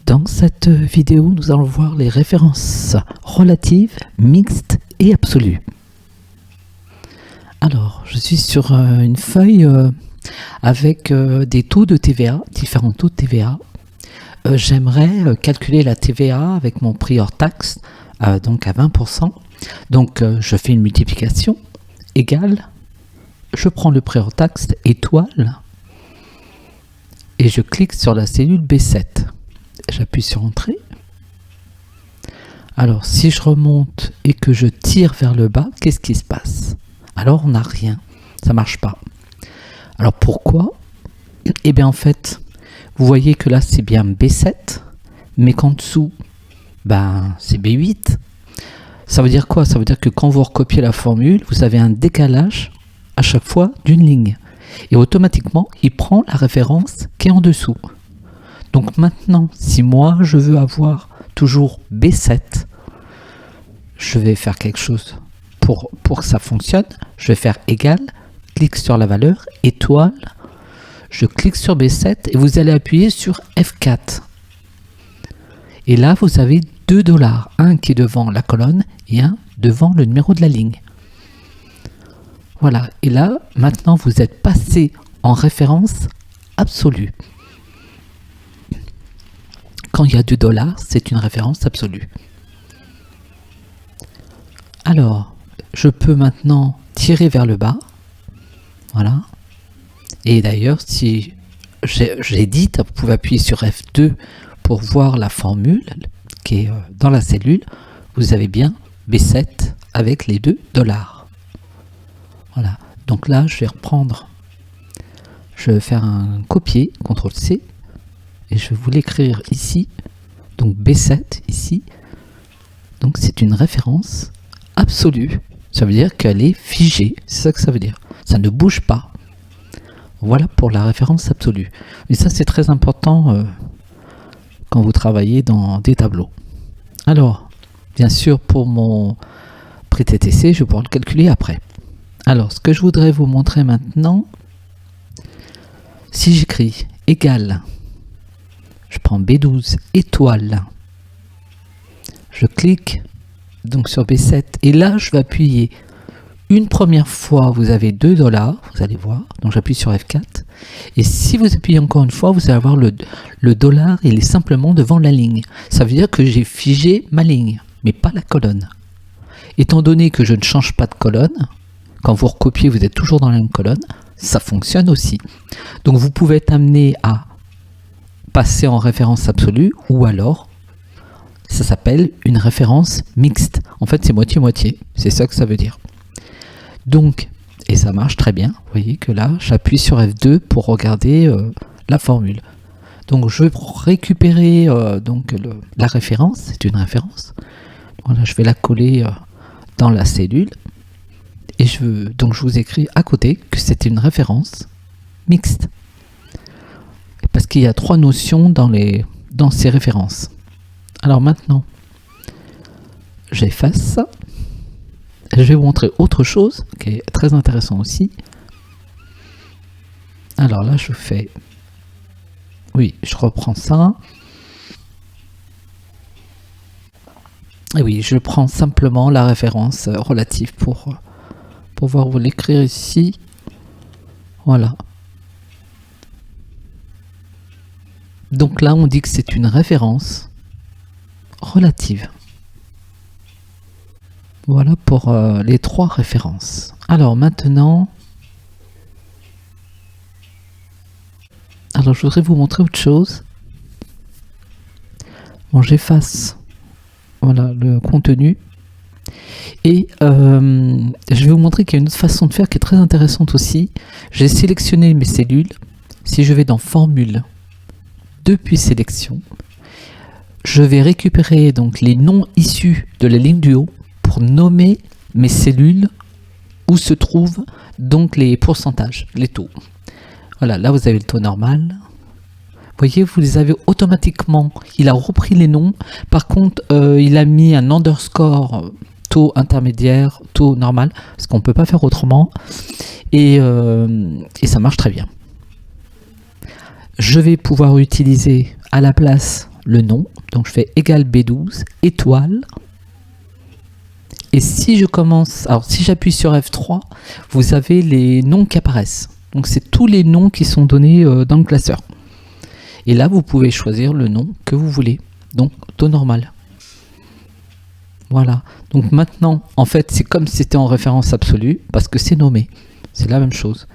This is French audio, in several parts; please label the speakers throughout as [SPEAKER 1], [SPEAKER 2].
[SPEAKER 1] Dans cette vidéo, nous allons voir les références relatives, mixtes et absolues. Alors, je suis sur une feuille avec des taux de TVA, différents taux de TVA. J'aimerais calculer la TVA avec mon prix hors taxe, donc à 20%. Donc, je fais une multiplication égale, je prends le prix hors taxe étoile et je clique sur la cellule B7. J'appuie sur Entrée. Alors, si je remonte et que je tire vers le bas, qu'est-ce qui se passe? Alors, on n'a rien. Ça ne marche pas. Alors, pourquoi? Eh bien, en fait, vous voyez que là, c'est bien B7, mais qu'en dessous, c'est B8. Ça veut dire quoi? Ça veut dire que quand vous recopiez la formule, vous avez un décalage à chaque fois d'une ligne. Et automatiquement, il prend la référence qui est en dessous. Donc maintenant, si moi je veux avoir toujours B7, je vais faire quelque chose pour que ça fonctionne. Je vais faire égal, clique sur la valeur, étoile, je clique sur B7 et vous allez appuyer sur F4. Et là, vous avez $2, un qui est devant la colonne et un devant le numéro de la ligne. Voilà, et là, maintenant, vous êtes passé en référence absolue. Quand il y a $2, c'est une référence absolue. Alors, je peux maintenant tirer vers le bas. Voilà. Et d'ailleurs, si j'édite, vous pouvez appuyer sur F2 pour voir la formule qui est dans la cellule. Vous avez bien B7 avec les $2. Voilà. Donc là, je vais reprendre. Je vais faire un copier, CTRL-C. Et je vais vous l'écrire ici, donc B7 ici, donc c'est une référence absolue, ça veut dire qu'elle est figée, c'est ça que ça veut dire, ça ne bouge pas. Voilà pour la référence absolue. Et ça c'est très important quand vous travaillez dans des tableaux. Alors, bien sûr pour mon prix TTC, je vais pouvoir le calculer après. Alors, ce que je voudrais vous montrer maintenant, si j'écris égal, je prends B12 étoile, je clique donc sur B7 et là je vais appuyer une première fois, vous avez $2, vous allez voir, donc j'appuie sur F4 et si vous appuyez encore une fois, vous allez avoir le dollar, il est simplement devant la ligne, ça veut dire que j'ai figé ma ligne mais pas la colonne. Étant donné que je ne change pas de colonne, quand vous recopiez vous êtes toujours dans la même colonne, ça fonctionne aussi. Donc vous pouvez être amené à passer en référence absolue ou alors ça s'appelle une référence mixte. En fait c'est moitié-moitié, c'est ça que ça veut dire. Donc, et ça marche très bien, vous voyez que là j'appuie sur F2 pour regarder la formule. Donc je vais récupérer la référence, c'est une référence. Voilà, je vais la coller dans la cellule et donc je vous écris à côté que c'est une référence mixte. Parce qu'il y a trois notions dans ces références. Alors maintenant, j'efface ça. Je vais vous montrer autre chose qui est très intéressant aussi. Alors là, je fais... Oui, je reprends ça. Et oui, je prends simplement la référence relative pour pouvoir vous l'écrire ici. Voilà. Donc là, on dit que c'est une référence relative. Voilà pour les trois références. Alors maintenant, je voudrais vous montrer autre chose. Bon, j'efface voilà, le contenu. Et je vais vous montrer qu'il y a une autre façon de faire qui est très intéressante aussi. J'ai sélectionné mes cellules. Si je vais dans Formule, depuis sélection, je vais récupérer donc les noms issus de la ligne du haut pour nommer mes cellules où se trouvent donc les pourcentages, les taux. Voilà, là vous avez le taux normal. Vous voyez, vous les avez automatiquement. Il a repris les noms. Par contre, il a mis un underscore taux intermédiaire, taux normal, parce qu'on ne peut pas faire autrement. Et ça marche très bien. Je vais pouvoir utiliser à la place le nom. Donc je fais égal B12 étoile. Et si je commence, alors si j'appuie sur F3, vous avez les noms qui apparaissent. Donc c'est tous les noms qui sont donnés dans le classeur. Et là vous pouvez choisir le nom que vous voulez. Donc taux normal. Voilà. Donc maintenant, en fait, c'est comme si c'était en référence absolue parce que c'est nommé. C'est la même chose.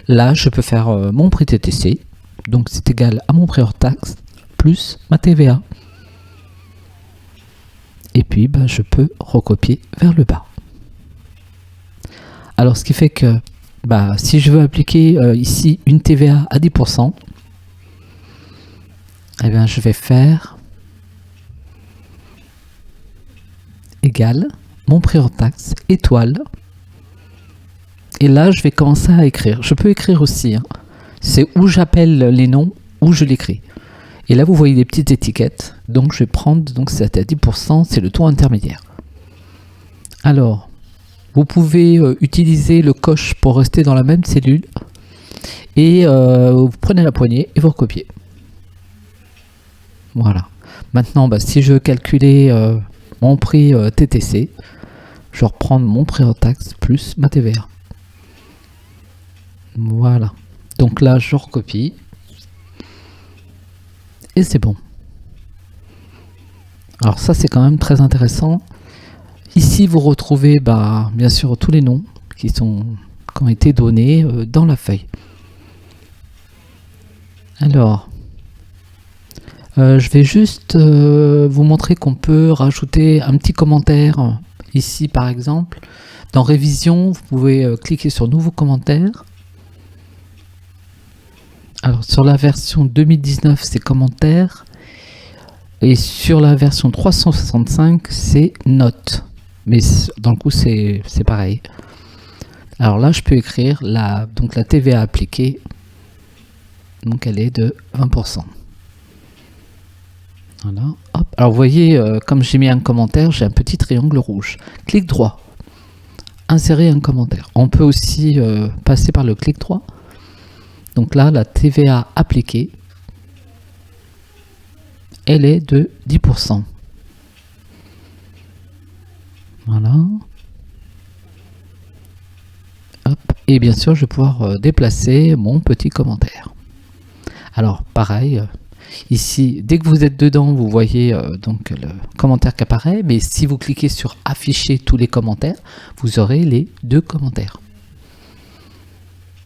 [SPEAKER 1] Là, je peux faire mon prix TTC. Donc c'est égal à mon prix hors taxe plus ma TVA. Et puis, je peux recopier vers le bas. Alors, ce qui fait que si je veux appliquer ici une TVA à 10%, eh bien, je vais faire égal mon prix hors taxe étoile. Et là, je vais commencer à écrire. Je peux écrire aussi. Hein. C'est où j'appelle les noms, où je l'écris. Et là, vous voyez des petites étiquettes. Donc, je vais prendre, donc c'est à 10%, c'est le taux intermédiaire. Alors, vous pouvez utiliser le coche pour rester dans la même cellule. Et vous prenez la poignée et vous recopiez. Voilà. Maintenant, si je veux calculer mon prix TTC, je vais reprendre mon prix hors taxe plus ma TVA. Voilà. Donc là, je recopie. Et c'est bon. Alors ça, c'est quand même très intéressant. Ici, vous retrouvez bien sûr tous les noms qui ont été donnés dans la feuille. Alors, je vais juste vous montrer qu'on peut rajouter un petit commentaire. Ici, par exemple, dans Révision, vous pouvez cliquer sur Nouveau commentaire. Alors, sur la version 2019, c'est commentaires. Et sur la version 365, c'est notes. Mais dans le coup, c'est pareil. Alors là, je peux écrire la TVA appliquée. Donc, elle est de 20%. Voilà. Hop. Alors, vous voyez, comme j'ai mis un commentaire, j'ai un petit triangle rouge. Clic droit. Insérer un commentaire. On peut aussi passer par le clic droit. Donc là, la TVA appliquée, elle est de 10%. Voilà. Hop. Et bien sûr, je vais pouvoir déplacer mon petit commentaire. Alors, pareil, ici, dès que vous êtes dedans, vous voyez donc le commentaire qui apparaît. Mais si vous cliquez sur afficher tous les commentaires, vous aurez les 2 commentaires.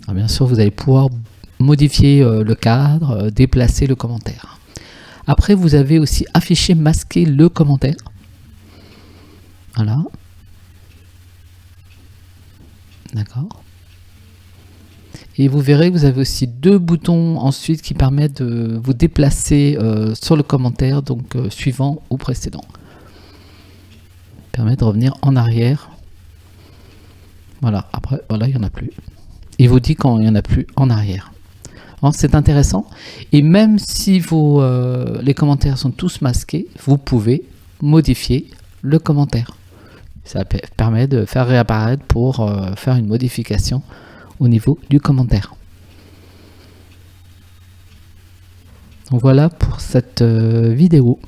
[SPEAKER 1] Alors, bien sûr, vous allez pouvoir modifier le cadre, déplacer le commentaire. Après, vous avez aussi affiché, masquer le commentaire. Voilà. D'accord. Et vous verrez que vous avez aussi 2 boutons ensuite qui permettent de vous déplacer sur le commentaire, donc suivant ou précédent. Permet de revenir en arrière. Voilà. Après, voilà, il n'y en a plus. Il vous dit quand il n'y en a plus en arrière. C'est intéressant. Et même si les commentaires sont tous masqués, vous pouvez modifier le commentaire. Ça permet de faire réapparaître pour faire une modification au niveau du commentaire. Donc voilà pour cette vidéo.